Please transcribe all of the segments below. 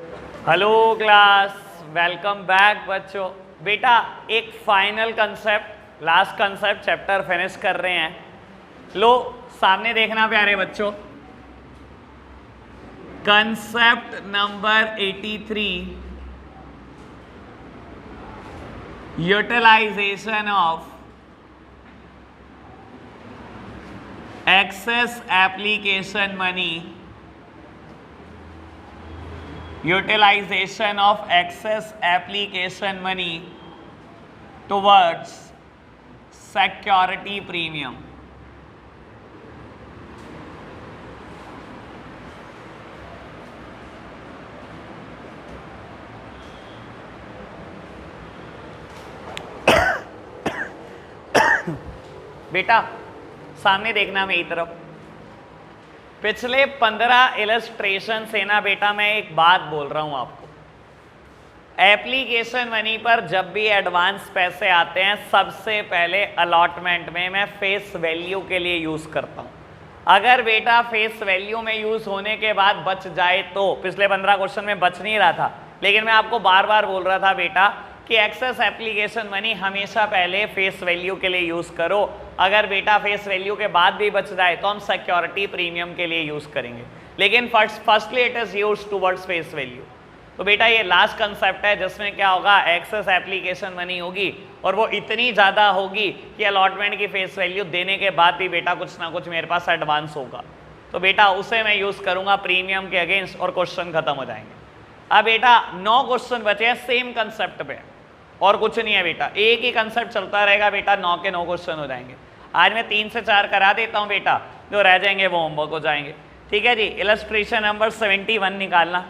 Hello class, welcome back बच्चों। बेटा एक final concept, last concept chapter finish कर रहे हैं। लो सामने देखना प्यारे बच्चों, concept number 83, utilisation of excess application money, utilization of excess application money towards security premium। बेटा सामने देखना मेरी तरफ, पिछले 15 इलस्ट्रेशन से ना बेटा मैं एक बात बोल रहा हूं आपको। एप्लीकेशन मनी पर जब भी एडवांस पैसे आते हैं सबसे पहले अलॉटमेंट में मैं फेस वैल्यू के लिए यूज करता हूं। अगर बेटा फेस वैल्यू में यूज होने के बाद बच जाए तो, पिछले 15 क्वेश्चन में बच नहीं रहा था, लेकिन मैं आपको बार बार बोल रहा था बेटा कि एक्सेस एप्लीकेशन मनी हमेशा पहले फेस वैल्यू के लिए यूज करो। अगर बेटा फेस वैल्यू के बाद भी बच जाए तो हम सिक्योरिटी प्रीमियम के लिए यूज करेंगे, लेकिन firstly it is use towards face value. तो बेटा ये लास्ट कंसेप्ट है जिसमें क्या होगा, एक्सेस एप्लीकेशन मनी होगी और वो इतनी ज्यादा होगी कि अलॉटमेंट की फेस वैल्यू देने के बाद भी बेटा कुछ ना कुछ मेरे पास एडवांस होगा, तो बेटा उसे मैं यूज करूंगा प्रीमियम के अगेंस्ट और क्वेश्चन खत्म हो जाएंगे। अब बेटा 9 क्वेश्चन बचे हैं सेम कंसेप्ट पे और कुछ नहीं है बेटा, एक ही कंसेप्ट चलता रहेगा बेटा, 9 के 9 क्वेश्चन हो जाएंगे। आज मैं 3 से 4 करा देता हूं बेटा, जो रह जाएंगे वो होमवर्क हो जाएंगे। ठीक है जी, इलस्ट्रेशन नंबर 71 निकालना,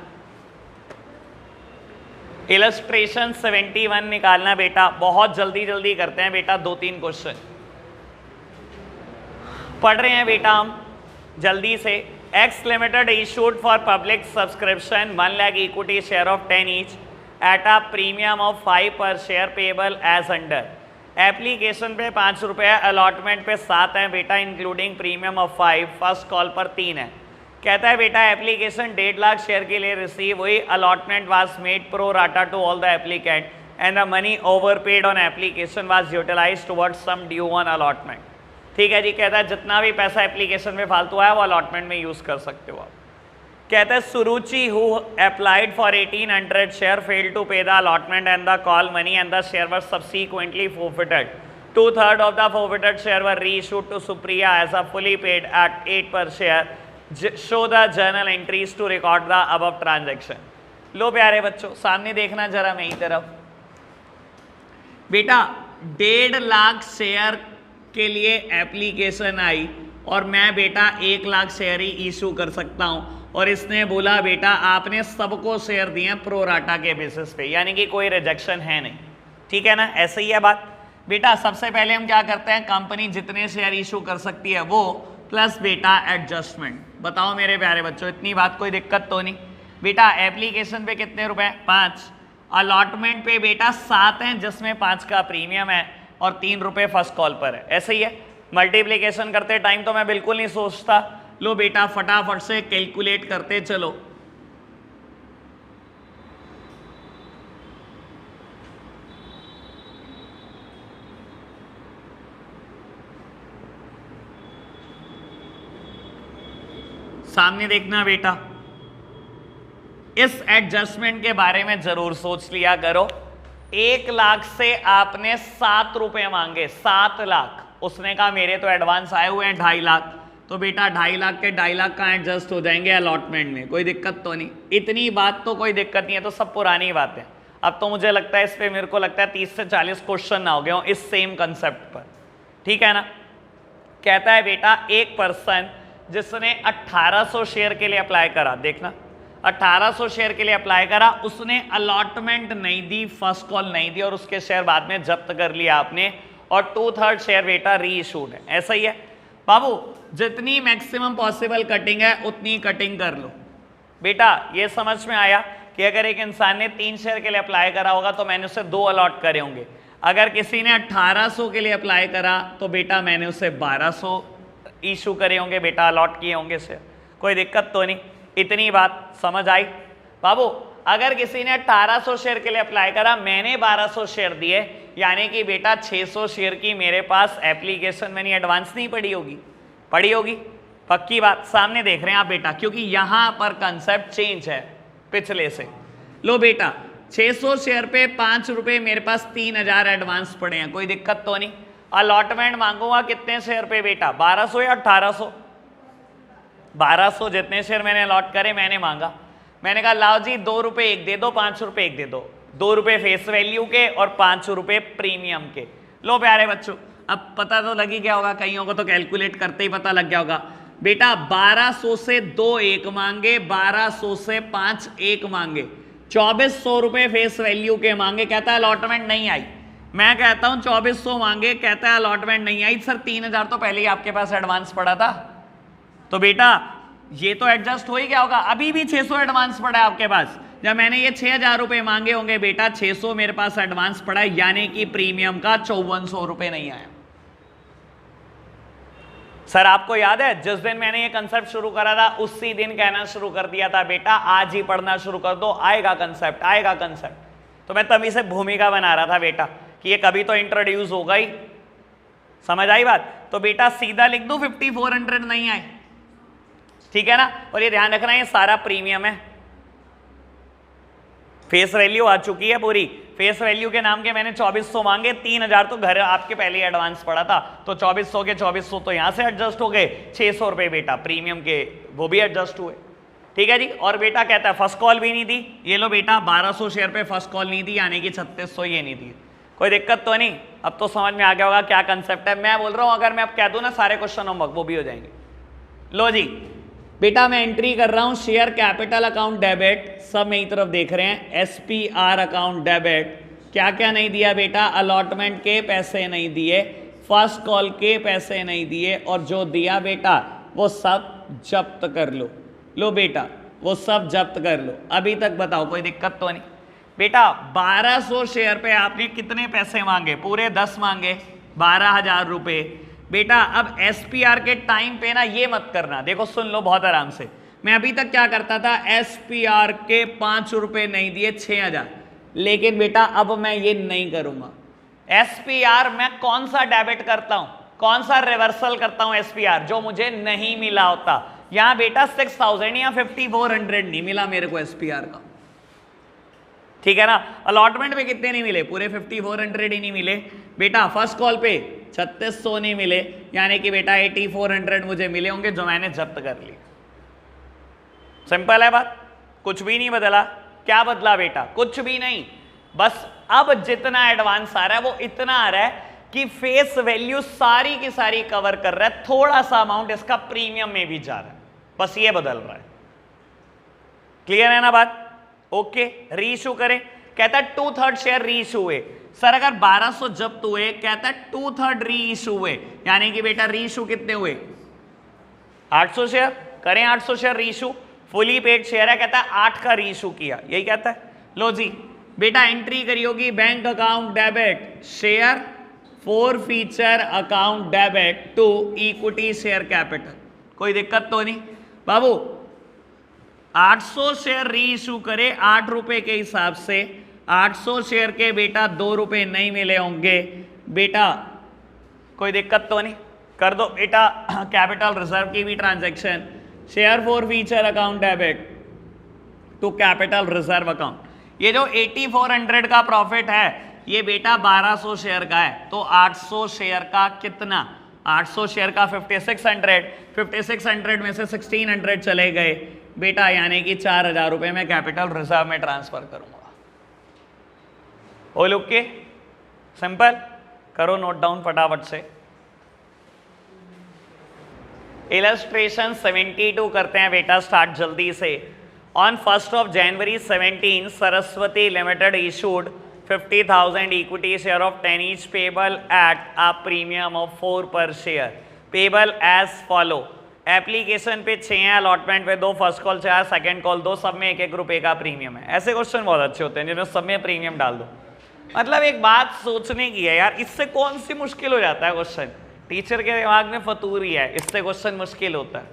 इलस्ट्रेशन 71 निकालना बेटा, बहुत जल्दी जल्दी करते हैं बेटा, 2-3 क्वेश्चन पढ़ रहे हैं बेटा हम जल्दी से। X limited issued for public subscription 1 lakh equity share of 10 each at a premium of 5 per share payable as under. Application पे 5 रुपये, अलॉटमेंट पे 7 है बेटा, including premium of 5, first call पर 3 है। कहता है बेटा एप्लीकेशन 1.5 लाख शेयर के लिए रिसीव हुई, allotment was made pro rata to all the applicant and the money over paid on application was utilised towards sum due on allotment. ठीक है जी, कहता है जितना भी पैसा एप्लीकेशन में फालतू आया वो अलॉटमेंट में यूज कर सकते हो आप। कहते हैं Suruchi who applied for 1800 share failed to pay the allotment and the call money and the share were subsequently forfeited। 2/3 of the forfeited share were reissued to Supriya as a fully paid at 8 per share। show the journal entries to record the above transaction। लो प्यारे बच्चों सामने देखना जरा मेरी तरफ, बेटा 1.5 lakh share के लिए एप्लीकेशन आई और मैं बेटा 1 लाख शेयर ही इशू कर सकता हूं, और इसने बोला बेटा आपने सबको शेयर दिए प्रो राटा के बेसिस पे, यानी कि कोई रिजेक्शन है नहीं। ठीक है ना, ऐसे ही है बात बेटा। सबसे पहले हम क्या करते हैं, कंपनी जितने शेयर इशू कर सकती है वो प्लस बेटा एडजस्टमेंट। बताओ मेरे प्यारे बच्चों, इतनी बात कोई दिक्कत तो नहीं। बेटा एप्लीकेशन पे कितने रुपए, 5, अलॉटमेंट पे बेटा 7 हैं जिसमें 5 का प्रीमियम है और 3 रुपए फर्स्ट कॉल पर है। ऐसे ही है, मल्टीप्लीकेशन करते टाइम तो मैं बिल्कुल नहीं सोचता। लो बेटा फटाफट से कैलकुलेट करते चलो। सामने देखना बेटा, इस एडजस्टमेंट के बारे में जरूर सोच लिया करो। 1 लाख से आपने 7 रुपए मांगे, 7 लाख, उसने कहा मेरे तो एडवांस आए हुए हैं 2.5 लाख, तो बेटा 2.5 लाख के 2.5 लाख का एडजस्ट हो जाएंगे अलॉटमेंट में, कोई दिक्कत तो नहीं। इतनी बात तो कोई दिक्कत नहीं है, तो सब पुरानी बातें। अब तो मुझे लगता है इस पे मेरे को लगता है 30 से 40 क्वेश्चन ना हो गए हों इस सेम कंसेप्ट पर। ठीक है ना, कहता है बेटा एक पर्सन जिसने 1800 शेयर के लिए अप्लाई करा, देखना 1800 शेयर के लिए अप्लाई करा, उसने अलॉटमेंट नहीं दी, फर्स्ट कॉल नहीं दी और उसके शेयर बाद में जब्त कर लिया आपने, और 2/3 शेयर बेटा री इशूड है। ऐसा ही है बाबू, जितनी मैक्सिमम पॉसिबल कटिंग है उतनी कटिंग कर लो। बेटा ये समझ में आया कि अगर एक इंसान ने 3 शेयर के लिए अप्लाई करा होगा तो मैंने उसे 2 अलॉट करे होंगे। अगर किसी ने 1800 के लिए अप्लाई करा तो बेटा मैंने उसे 1200 इशू करे होंगे, बेटा अलॉट किए होंगे शेयर, कोई दिक्कत तो नहीं। इतनी बात समझ आई बाबू। अगर किसी ने 1800 शेयर के लिए अप्लाई करा, मैंने 1200 शेयर दिए, यानी कि बेटा 600 शेयर की मेरे पास एप्लीकेशन मैंने एडवांस नहीं पड़ी होगी, पड़ी होगी, पक्की बात। सामने देख रहे हैं आप बेटा, क्योंकि यहां पर कंसेप्ट चेंज है पिछले से। लो बेटा 600 शेयर पे 5 रुपए, मेरे पास 3000 एडवांस पड़े हैं, कोई दिक्कत तो नहीं। अलॉटमेंट मांगूंगा कितने शेयर पे बेटा, 1200 या 1800? 1200 जितने शेयर मैंने अलॉट करे मैंने मांगा। मैंने कहा लाओ जी 2 रुपए एक दे दो, 5 रुपए एक दे दो, 2 रुपए फेस वैल्यू के और 5 रुपए प्रीमियम के। लो प्यारे बच्चों, अब पता तो लग ही गया होगा, कईयों को तो कैलकुलेट करते ही पता लग गया होगा। बेटा 1200 से 2 एक मांगे, 1200 से 5 एक मांगे, 2400 रुपए फेस वैल्यू के मांगे, कहता है अलॉटमेंट नहीं आई। मैं कहता हूं 2400 मांगे, कहता है अलॉटमेंट नहीं आई। सर 3000 तो पहले ही आपके पास एडवांस पड़ा था, तो बेटा ये तो एडजस्ट हो ही गया होगा। अभी भी 600 एडवांस पड़ा है आपके पास, जब मैंने ये 6000 रुपए मांगे होंगे बेटा, 600 मेरे पास एडवांस पड़ा है, यानी कि प्रीमियम का 5400 रुपए नहीं आया। सर आपको याद है जिस दिन मैंने ये कंसेप्ट शुरू करा था, उसी दिन कहना शुरू कर दिया था बेटा आज ही पढ़ना शुरू कर दो, आएगा कंसेप्ट, आएगा कंसेप्ट। तो मैं तभी से भूमिका बना रहा था बेटा कि ये कभी तो इंट्रोड्यूस होगा ही, समझ आई बात। तो बेटा सीधा लिख दो 5400 नहीं आए, ठीक है ना। और ये ध्यान रखना ये सारा प्रीमियम है, फेस वैल्यू आ चुकी है पूरी। फेस वैल्यू के नाम के मैंने 2400 मांगे, 3000 तो घर आपके पहले ही एडवांस पड़ा था, तो 2400 के 2400 तो यहां से एडजस्ट हो गए, 600 रुपए बेटा प्रीमियम के वो भी एडजस्ट हुए, ठीक है जी। और बेटा कहता है फर्स्ट कॉल भी नहीं दी, ये लो बेटा 1200 शेयर पे फर्स्ट कॉल नहीं दी, यानी कि 3600 ये नहीं दी। कोई दिक्कत तो नहीं, अब तो समझ में आ गया होगा क्या कंसेप्ट है। मैं बोल रहा हूं अगर मैं अब कह दूं ना सारे क्वेश्चन होमवर्क वो भी हो जाएंगे। लो जी बेटा मैं एंट्री कर रहा हूं, शेयर कैपिटल अकाउंट डेबिट, सब मेरी तरफ देख रहे हैं, SPR अकाउंट डेबिट। क्या क्या नहीं दिया बेटा, अलॉटमेंट के पैसे नहीं दिए, फर्स्ट कॉल के पैसे नहीं दिए, और जो दिया बेटा वो सब जब्त कर लो। लो बेटा वो सब जब्त कर लो। अभी तक बताओ कोई दिक्कत तो नहीं बेटा। 1200 शेयर पे आपने कितने पैसे मांगे, पूरे 10 मांगे, 12000 रुपए बेटा। अब SPR के टाइम पे ना ये मत करना, देखो सुन लो बहुत आराम से। मैं अभी तक क्या करता था, SPR के 5 रुपए नहीं दिए 6000, लेकिन बेटा अब मैं ये नहीं करूंगा। SPR मैं कौन सा डेबिट करता हूं, कौन सा रिवर्सल करता हूं SPR, जो मुझे नहीं मिला होता। यहां बेटा 6000 या 5400 नहीं मिला मेरे को SPR का, ठीक है ना। अलॉटमेंट पे कितने नहीं मिले, पूरे 5400 ही नहीं मिले बेटा। फर्स्ट कॉल पे 3600 नहीं मिले, यानी कि बेटा 8400 मुझे मिले होंगे जो मैंने जब्त कर ली। सिंपल है बात, कुछ भी नहीं बदला। क्या बदला बेटा, कुछ भी नहीं, बस अब जितना एडवांस आ रहा है वो इतना आ रहा है कि फेस वैल्यू सारी की सारी कवर कर रहा है, थोड़ा सा अमाउंट इसका प्रीमियम में भी जा रहा है, बस ये बदल रहा है। क्लियर है ना बात, ओके। री इशू करें, कहता है 2/3 शेयर री इशू हुए। सर अगर 1200 जब्त हुए, कहता है 2/3 री इशू हुए, यानी कि बेटा री इशू कितने हुए, 800 शेयर। करें 800 शेयर री इशू, फुली पेड शेयर है, कहता है 8 का री इशू किया, यही कहता है। लो जी बेटा एंट्री करी होगी, bank account debit share forfeiture account debit to equity share capital. कोई दिक्कत तो नहीं बाबू। 800 शेयर री इशू करे 8 रुपए के हिसाब से, 800 शेयर के बेटा 2 रुपए नहीं मिले होंगे बेटा, कोई दिक्कत तो नहीं। कर दो बेटा कैपिटल रिजर्व की भी transaction, share forfeiture account debit to capital reserve account. ये जो 8400 का प्रॉफिट है ये बेटा 1200 शेयर का है, तो 800 शेयर का कितना, 800 शेयर का 5600 में से 1600 चले गए बेटा, यानी कि 4000 रुपए में कैपिटल रिजर्व में ट्रांसफर करूंगा। ओ लोग के सिंपल करो नोट डाउन फटाफट से। इलस्ट्रेशन 72 करते हैं बेटा स्टार्ट जल्दी से। On 1 January 17 Saraswati limited issued 50,000 equity share of 10 each payable at a premium of 4 per share payable as follow। Application पे 6 हैं, अलॉटमेंट पे 2, फर्स्ट कॉल 4, सेकंड कॉल 2, सब में 1-1 रुपए का प्रीमियम है। ऐसे क्वेश्चन बहुत अच्छे होते हैं जिनमें सब में प्रीमियम डाल दो। मतलब एक बात सोचने की है यार, इससे कौन सी मुश्किल हो जाता है क्वेश्चन, टीचर के दिमाग में फतूर ही है, इससे क्वेश्चन मुश्किल होता है।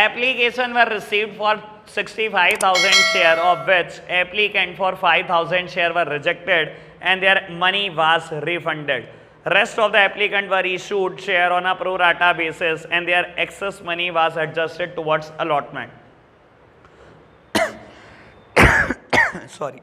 Application were received for 65,000 share, of which applicant for 5,000 share were rejected and their money was refunded. Rest of the applicant were issued share on a pro rata basis and their excess money was adjusted towards allotment. Sorry.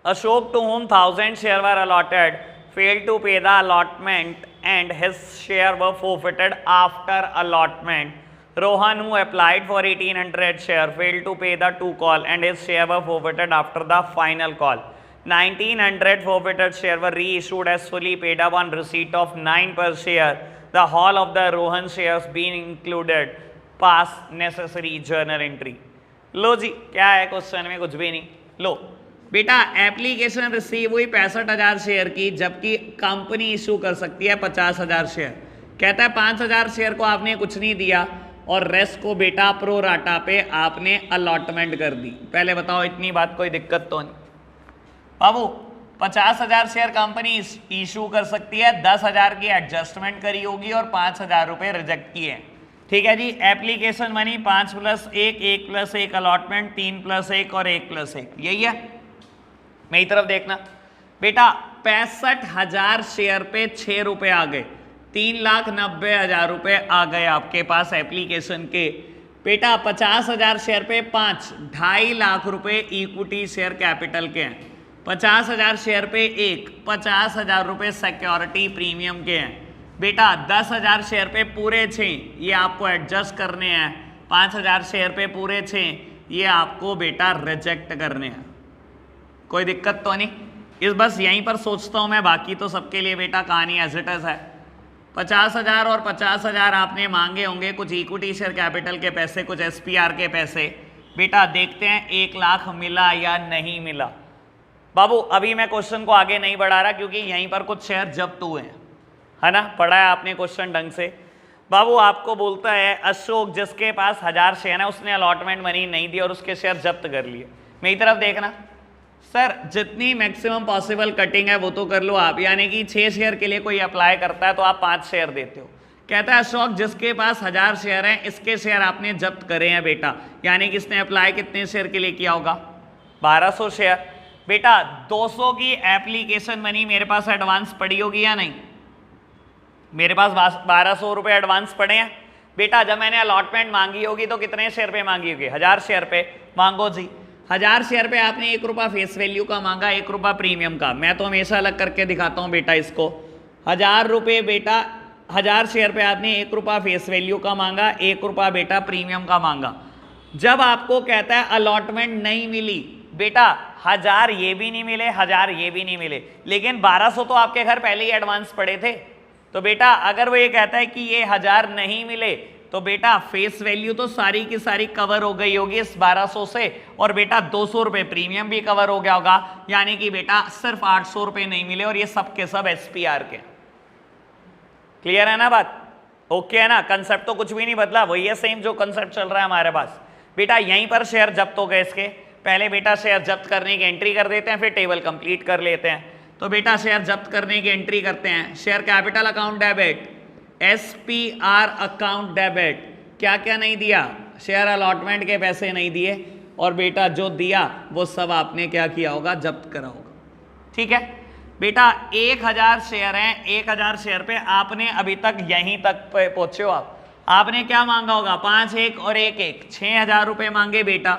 Ashok, to whom 1,000 share were allotted, failed to pay the allotment and his share were forfeited after allotment. Rohan, who applied for 1,800 share, failed to pay the 2 call and his share were forfeited after the final call. 1,900 forfeited share were reissued as fully paid up on receipt of 9 per share. The whole of the Rohan shares being included. Pass necessary journal entry. लो जी, क्या है question में? कुछ भी नहीं. लो बेटा, application receive हुई 65,000 share की, जबकि कंपनी इशू कर सकती है 50,000 शेयर. कहता है 5,000 शेयर को आपने कुछ नहीं दिया और रेस्ट को बेटा प्रो राटा पे आपने अलॉटमेंट कर दी. पहले बताओ, इतनी बात कोई दिक्कत तो नहीं बाबू? 50,000 शेयर कंपनी इशू कर सकती है, 10,000 की एडजस्टमेंट करी होगी और 5,000 रुपये रिजेक्ट किए हैं. ठीक है जी. एप्लीकेशन मनी 5 + 1, 1 + 1 अलॉटमेंट, 3 + 1 और 1 + 1, यही है. मेरी तरफ देखना बेटा, 65,000 शेयर पे 6 रुपये आ गए, 3,90,000 रुपये आ गए आपके पास एप्लीकेशन के. बेटा 50,000 शेयर पे 5, 2.5 लाख रुपये इक्विटी शेयर कैपिटल के हैं. 50,000 शेयर पे 1, 50,000 रुपये सिक्योरिटी प्रीमियम के हैं. बेटा 10,000 शेयर पे पूरे 6, ये आपको एडजस्ट करने हैं. 5,000 शेयर पे पूरे 6, ये आपको बेटा रिजेक्ट करने हैं. कोई दिक्कत तो नहीं? इस बस यहीं पर सोचता हूँ मैं, बाकी तो सबके लिए बेटा कहानी एज इट इज है. 50,000 और 50,000 आपने मांगे होंगे, कुछ इक्विटी शेयर कैपिटल के पैसे, कुछ SPR के पैसे. बेटा देखते हैं 1 लाख मिला या नहीं मिला. बाबू अभी मैं क्वेश्चन को आगे नहीं बढ़ा रहा क्योंकि यहीं पर कुछ शेयर जब्त हुए हैं, है ना? पढ़ा है आपने क्वेश्चन ढंग से. बाबू आपको बोलता है अशोक, जिसके पास 1000 शेयर है, उसने अलॉटमेंट मनी नहीं दी और उसके शेयर जब्त कर लिए. मेरी तरफ देखना सर, जितनी मैक्सिमम पॉसिबल कटिंग है वो तो कर लो आप. यानी कि 6 शेयर के लिए कोई अप्लाई करता है तो आप 5 शेयर देते हो. कहता है अशोक, जिसके पास 1000 शेयर हैं, इसके शेयर आपने जब्त करे हैं बेटा. यानी कि इसने अप्लाई कितने शेयर के लिए किया होगा? 1200 शेयर. बेटा 200 की एप्लीकेशन मनी मेरे पास एडवांस पड़ी होगी या नहीं? मेरे पास 1200 रुपये एडवांस पड़े हैं. बेटा जब मैंने अलॉटमेंट मांगी होगी तो कितने शेयर पे मांगी होगी? 1000 शेयर पे. मांगो जी. 1000 शेयर पे आपने 1 रुपया फेस वैल्यू का मांगा, 1 रुपया प्रीमियम का. मैं तो हमेशा अलग करके दिखाता हूँ बेटा इसको. 1000 रुपये बेटा, 1000 शेयर पे आपने 1 रुपया फेस वैल्यू का मांगा, 1 रुपया बेटा प्रीमियम का मांगा. जब आपको कहता है अलॉटमेंट नहीं मिली, बेटा 1000 ये भी नहीं मिले, 1000 ये भी नहीं मिले, लेकिन 1200 तो आपके घर पहले ही एडवांस पड़े थे. तो बेटा अगर वो ये कहता है कि ये 1000 नहीं मिले, तो बेटा फेस वैल्यू तो सारी की सारी कवर हो गई होगी इस 1200 से, और बेटा 200 रुपये प्रीमियम भी कवर हो गया होगा. यानी कि बेटा सिर्फ 800 रुपये नहीं मिले और ये सब के सब SPR के. क्लियर है ना बात? ओके है ना? कंसेप्ट तो कुछ भी नहीं बदला, वही है सेम जो कंसेप्ट चल रहा है हमारे पास. बेटा यहीं पर शेयर जब्त हो गए इसके. पहले बेटा शेयर जब्त करने की एंट्री कर देते हैं, फिर टेबल कंप्लीट कर लेते हैं. तो बेटा शेयर जब्त करने की एंट्री करते हैं. Share capital account debit, SPR account debit. क्या क्या नहीं दिया? शेयर अलॉटमेंट के पैसे नहीं दिए, और बेटा जो दिया वो सब आपने क्या किया होगा? जब्त करा होगा. ठीक है बेटा. 1000 शेयर हैं, 1000 शेयर पे आपने अभी तक यहीं तक पहुंचे हो आप. आपने क्या मांगा होगा? 5 1 और 1 1, 6000 रुपये मांगे बेटा.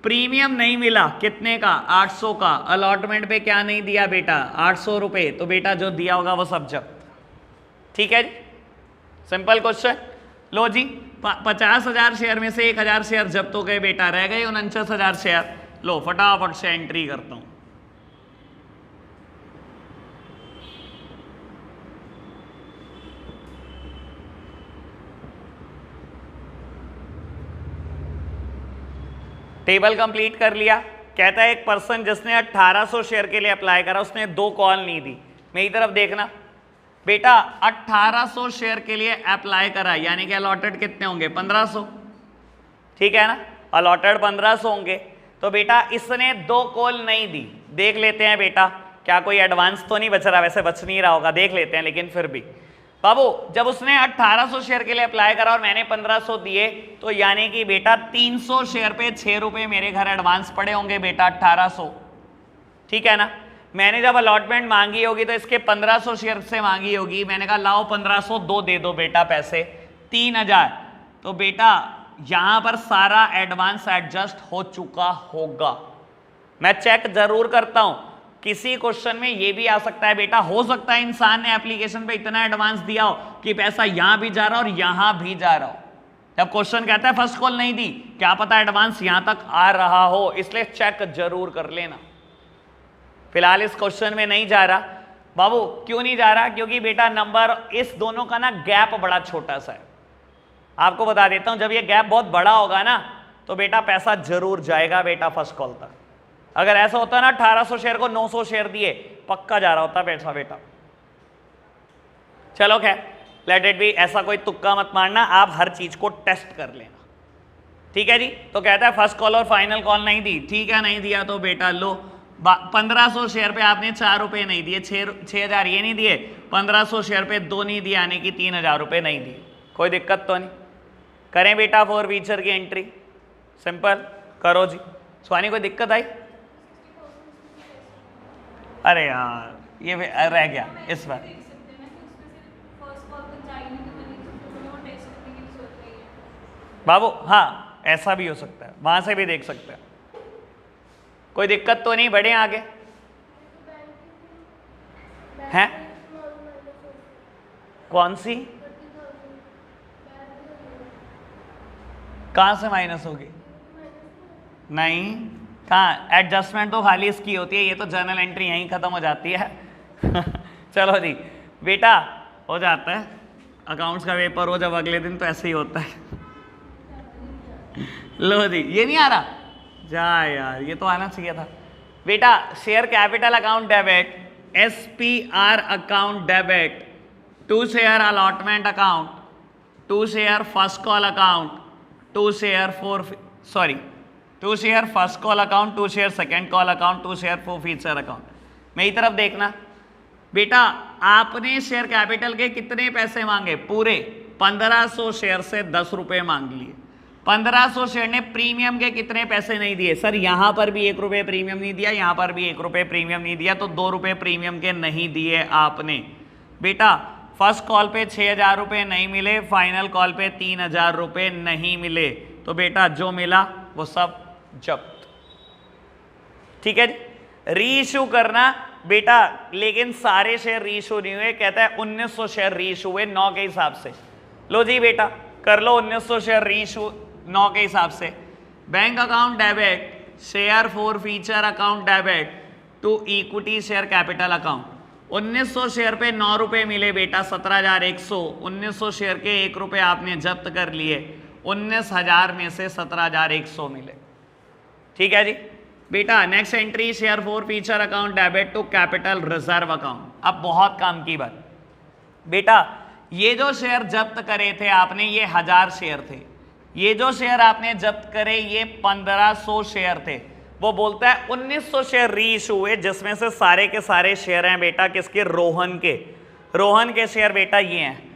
प्रीमियम नहीं मिला, कितने का? 800 का. अलॉटमेंट पे क्या नहीं दिया बेटा? 800 रुपये. तो बेटा जो दिया होगा वो सब जब्त. ठीक है जी, सिंपल क्वेश्चन. लो जी, 50,000 शेयर में से 1000 शेयर जब्त हो गए बेटा, रह गए 49,000 शेयर. लो फटाफट से एंट्री करता हूं. टेबल कंप्लीट कर लिया. कहता है एक पर्सन जिसने 1800 शेयर के लिए अप्लाई करा, उसने 2 कॉल नहीं दी. मेरी तरफ देखना बेटा, 1800 शेयर के लिए अप्लाई करा, यानी कि अलॉटेड कितने होंगे? 1500. ठीक है ना? अलॉटेड 1500 होंगे. तो बेटा इसने 2 कॉल नहीं दी. देख लेते हैं बेटा क्या कोई एडवांस तो नहीं बच रहा? वैसे बच नहीं रहा होगा, देख लेते हैं. लेकिन फिर भी बाबू जब उसने 1800 शेयर के लिए अप्लाई करा और मैंने 1500 दिए, तो यानी कि बेटा 300 शेयर पे 6 रुपए मेरे घर एडवांस पड़े होंगे बेटा 1800, ठीक है ना। मैंने जब अलॉटमेंट मांगी होगी तो इसके 1500 शेयर से मांगी होगी, मैंने कहा लाओ 1500 दो दे दो बेटा पैसे 3000, तो बेटा यहां पर सारा एडवांस एडजस्ट हो चुका होगा। मैं चेक जरूर करता हूं, किसी क्वेश्चन में ये भी आ सकता है बेटा, हो सकता है इंसान ने एप्लीकेशन पे इतना एडवांस दिया हो कि पैसा यहां भी जा रहा हो और यहां भी जा रहा हो। जब क्वेश्चन कहता है फर्स्ट कॉल नहीं दी, क्या पता एडवांस यहां तक आ रहा हो, इसलिए चेक जरूर कर लेना। फिलहाल इस क्वेश्चन में नहीं जा रहा बाबू। क्यों नहीं जा रहा? क्योंकि बेटा नंबर इस दोनों का ना गैप बड़ा छोटा सा है। आपको बता देता हूं, जब ये गैप बहुत बड़ा होगा ना तो बेटा पैसा जरूर जाएगा बेटा फर्स्ट कॉल तक। अगर ऐसा होता ना 1800 शेयर को 900 शेयर दिए, पक्का जा रहा होता पैसा बेटा। चलो खैर, लेट इट बी। ऐसा कोई तुक्का मत मारना, आप हर चीज को टेस्ट कर लेना, ठीक है जी। तो कहता है फर्स्ट कॉल और फाइनल कॉल नहीं दी, ठीक है, नहीं दिया तो बेटा लो 1500 शेयर पे आपने 4 रुपए नहीं दिए, 6000 ये नहीं दिए, 1500 शेयर पे 2 नहीं दिए, यानी कि 3000 रुपए नहीं दिए। कोई दिक्कत तो नहीं? करें बेटा फॉर फ्यूचर की एंट्री, सिंपल करो जी। स्वानी कोई दिक्कत आई? अरे यार ये रह गया इस बार। बाबू हाँ ऐसा भी हो सकता है, वहां से भी देख सकते हैं, कोई दिक्कत तो नहीं। बढ़े आगे हैं? कौन सी? कहां से माइनस होगी? नहीं, कहाँ एडजस्टमेंट तो खाली इसकी होती है, ये तो जर्नल एंट्री यहीं खत्म हो जाती है। चलो जी बेटा, हो जाता है अकाउंट्स का पेपर हो जब अगले दिन, तो ऐसे ही होता है। लो जी, ये नहीं आ रहा जा यार, ये तो आना चाहिए था बेटा। Share capital account debit, SPR account debit, to share allotment account, to share first call account, to share first call account, to share second call account, to share forfeiture account. मेरी तरफ देखना बेटा, आपने share capital के कितने पैसे मांगे? पूरे 1500 शेयर से 10 रुपए मांग लिए। 1500 शेयर ने प्रीमियम के कितने पैसे नहीं दिए? सर यहां पर भी 1 रुपए प्रीमियम नहीं दिया, यहां पर भी 1 रुपए प्रीमियम नहीं दिया, तो 2 रुपए प्रीमियम के नहीं दिए आपने। बेटा फर्स्ट कॉल पे 6000 रुपए नहीं मिले, फाइनल कॉल पे 3000 रुपए नहीं मिले, तो बेटा जो मिला वो सब जब्त, ठीक है जी। रीइश्यू करना बेटा, लेकिन सारे शेयर रीइश्यू नहीं हुए। कहता है 1900 शेयर रीइश्यू हुए 9 के हिसाब से। लो जी बेटा कर लो 1900 शेयर रीइश्यू 9 के हिसाब से। Bank account debit, share forfeiture account debit to equity share capital account. 1900 share पे 9 रुपए मिले बेटा, 17100। 1900 शेयर के 1 रुपए आपने जब्त कर लिए, 19000 में से 17100 मिले, ठीक है जी बेटा। Next entry share forfeiture account debit to capital reserve account. अब बहुत काम की बात बेटा, ये जो शेयर जब्त करे थे आपने, ये 1000 शेयर थे। ये जो शेयर आपने जब्त करे ये 1500 शेयर थे। वो बोलता है 1900 शेयर रीइश्यू हुए, जिसमें से सारे के सारे शेयर हैं बेटा किसके? रोहन के। रोहन के शेयर बेटा ये हैं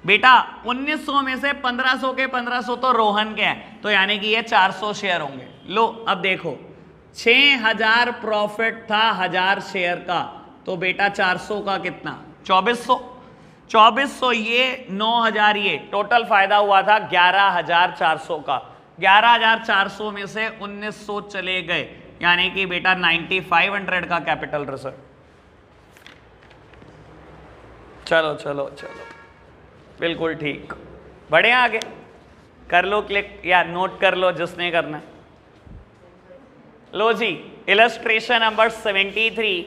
बेटा। 1900 में से 1500 के 1500 तो रोहन के हैं, तो यानी कि ये 400 शेयर होंगे। लो अब देखो, 6000 प्रॉफिट था 1000 शेयर का, तो बेटा 400 का कितना? 2400। 2400 ये, 9000 ये, टोटल फायदा हुआ था 11400 का। 11400 में से 1900 चले गए, यानी कि बेटा 9500 का कैपिटल रिजर्व। चलो चलो चलो बिल्कुल ठीक। बढ़े आगे, कर लो क्लिक या नोट कर लो जिसने करना। लो जी, illustration number 73।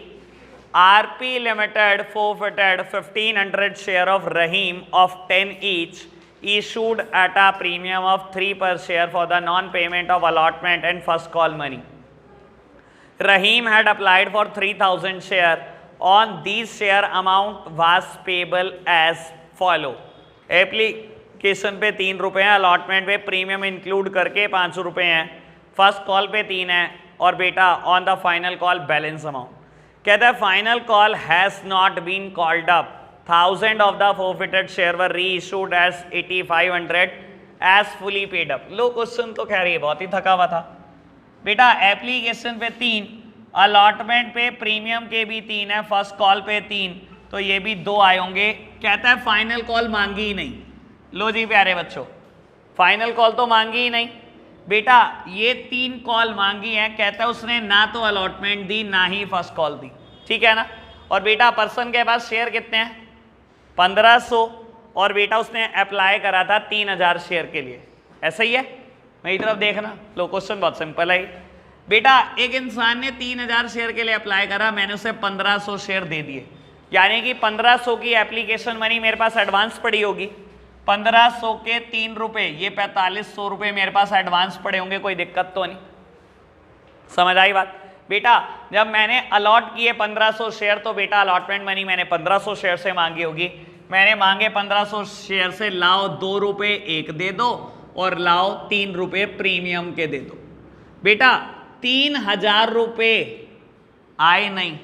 RP limited forfeited 1500 share of Rahim of 10 each issued at a premium of 3 per share for the non-payment of allotment and first call money. Rahim had applied for 3000 share. On these share amount was payable as follow. Application पे 3 रुपए हैं, allotment पे premium include करके 5 रुपए हैं, first call पे 3 है, और बेटा on the final call balance amount. कहता है final call has not been called up 1000 of the forfeited share were reissued as 8500 as fully paid up. लो क्वेश्चन तो कह रही है बहुत ही थका हुआ था बेटा। एप्लीकेशन पे 3, अलॉटमेंट पे प्रीमियम के भी 3 है, फर्स्ट कॉल पे 3, तो ये भी 2 आए होंगे। कहता है फाइनल कॉल मांगी ही नहीं। लो जी प्यारे बच्चों, फाइनल कॉल तो मांगी ही नहीं बेटा। ये 3 कॉल मांगी है, कहता है उसने ना तो अलॉटमेंट दी ना ही फर्स्ट कॉल दी, ठीक है ना। और बेटा पर्सन के पास शेयर कितने हैं? 1500, और बेटा उसने अप्लाई करा था 3000 शेयर के लिए, ऐसा ही है। मेरी तरफ देखना। लो क्वेश्चन बहुत सिंपल है बेटा। एक इंसान ने 3000 शेयर के लिए अप्लाई करा, मैंने उसे 1500 शेयर दे दिए, यानी कि 1500 की एप्लीकेशन मनी मेरे पास एडवांस पड़ी होगी। 1500 के 3 रुपए, ये 4500 रुपए मेरे पास एडवांस पड़े होंगे, कोई दिक्कत तो नहीं। समझ आई बात बेटा। जब मैंने अलॉट किए 1500 शेयर, तो बेटा अलॉटमेंट मनी मैंने 1500 शेयर से मांगी होगी। मैंने मांगे 1500 शेयर से, लाओ 2 रुपए एक दे दो और लाओ 3 रुपए प्रीमियम के दे दो। बेटा 3000 रुपए आए नहीं,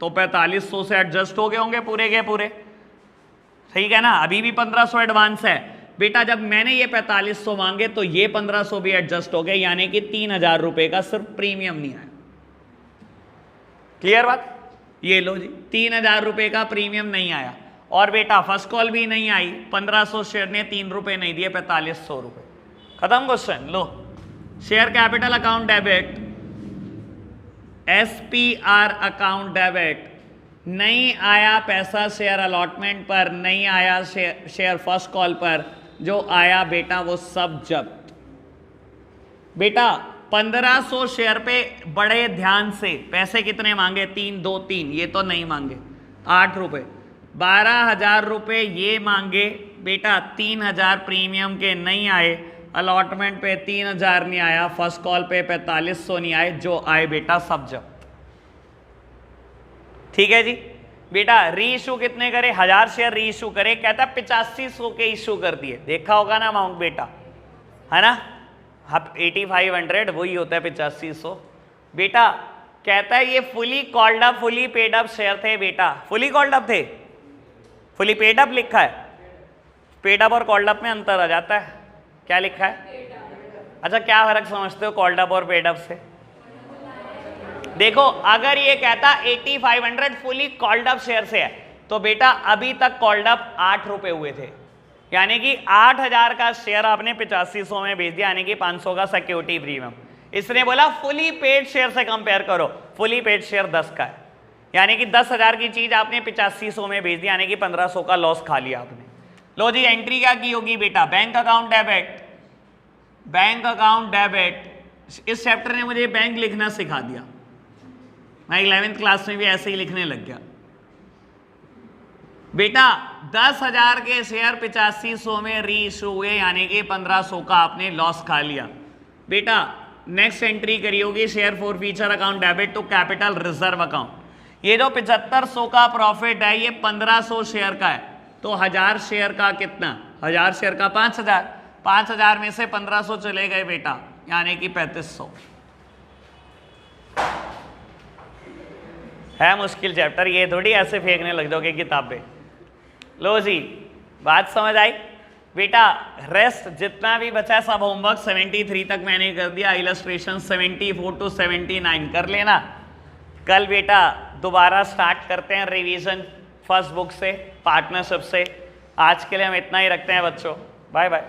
तो 4500 से एडजस्ट हो गए होंगे पूरे के पूरे, ठीक है ना। अभी भी 1500 एडवांस है बेटा। जब मैंने ये 4500 मांगे तो ये 1500 भी एडजस्ट हो गए, यानी कि 3000 रुपए का सिर्फ प्रीमियम नहीं आया। क्लियर बात? ये लो जी, 3000 रुपए का प्रीमियम नहीं आया। और बेटा फर्स्ट कॉल भी नहीं आई, 1500 शेयर ने 3 रुपए नहीं दिए, 4500 रुपए। खत्म क्वेश्चन। लो share capital account debit, SPR account debit, नहीं आया पैसा शेयर अलॉटमेंट पर, नहीं आया शेयर फर्स्ट कॉल पर, जो आया बेटा वो सब जब्त। बेटा 1500 शेयर पे बड़े ध्यान से पैसे कितने मांगे? 3 2 3, ये तो नहीं मांगे 8 रुपए। 12000 रुपए ये मांगे बेटा। 3000 प्रीमियम के नहीं आए, अलॉटमेंट पे 3000 नहीं आया, फर्स्ट कॉल पे 4500 नहीं आए, जो आए बेटा सब जब्त। ठीक है जी बेटा। री इशू कितने करे? 1000 शेयर री इशू करे। कहता 8500 के इशू कर दिए। देखा होगा ना अमाउंट बेटा, है ना। 8500 वही होता है 8500 बेटा। कहता है ये fully called up fully paid up share थे बेटा। फुली कॉल्ड अप थे, फुली पेड अप लिखा है। पेड अप और कॉल्ड अप में अंतर आ जाता है। क्या लिखा है? अच्छा क्या फर्क समझते हो कॉल्ड अप और पेड अप से? देखो अगर ये कहता 8500 फुली कॉल्ड अप शेयर से है, तो बेटा अभी तक कॉल्ड अप 8 रुपए हुए थे, यानी कि 8000 का शेयर आपने 8500 में बेच दिया, यानी कि 500 का सिक्योरिटी प्रीमियम। इसने बोला फुली पेड शेयर से कंपेयर करो। फुली पेड शेयर 10 का है, यानी कि 10,000 की चीज आपने 8500 में बेच दी, यानी कि 1500 का लॉस खा लिया आपने। लो जी एंट्री क्या की होगी बेटा? Bank account debit, bank account debit. इस चैप्टर ने मुझे बैंक लिखना सिखा दिया, मैं 11th क्लास में भी ऐसे ही लिखने लग गया बेटा। 10,000 के शेयर 8500 में री इशू हुए, यानी कि 1500 का आपने लॉस खा लिया बेटा। नेक्स्ट एंट्री करी होगी share forfeiture account debit to capital reserve account. ये जो 7500 का प्रॉफिट है ये 1500 शेयर का है, तो 1000 शेयर का कितना? 1000 शेयर का 5000, 5000 में से 1500 चले गए बेटा, यानी कि 3500। है मुश्किल चैप्टर, ये थोड़ी ऐसे फेंकने लग जाओगे किताबें। लो जी बात समझ आई बेटा। रेस्ट जितना भी बचा सब होमवर्क 73 तक मैंने कर दिया, इलस्ट्रेशन 74 to 79 कर लेना। कल बेटा दोबारा स्टार्ट करते हैं रिवीजन फर्स्ट बुक से, पार्टनरशिप से। आज के लिए हम इतना ही रखते हैं बच्चों, बाय बाय।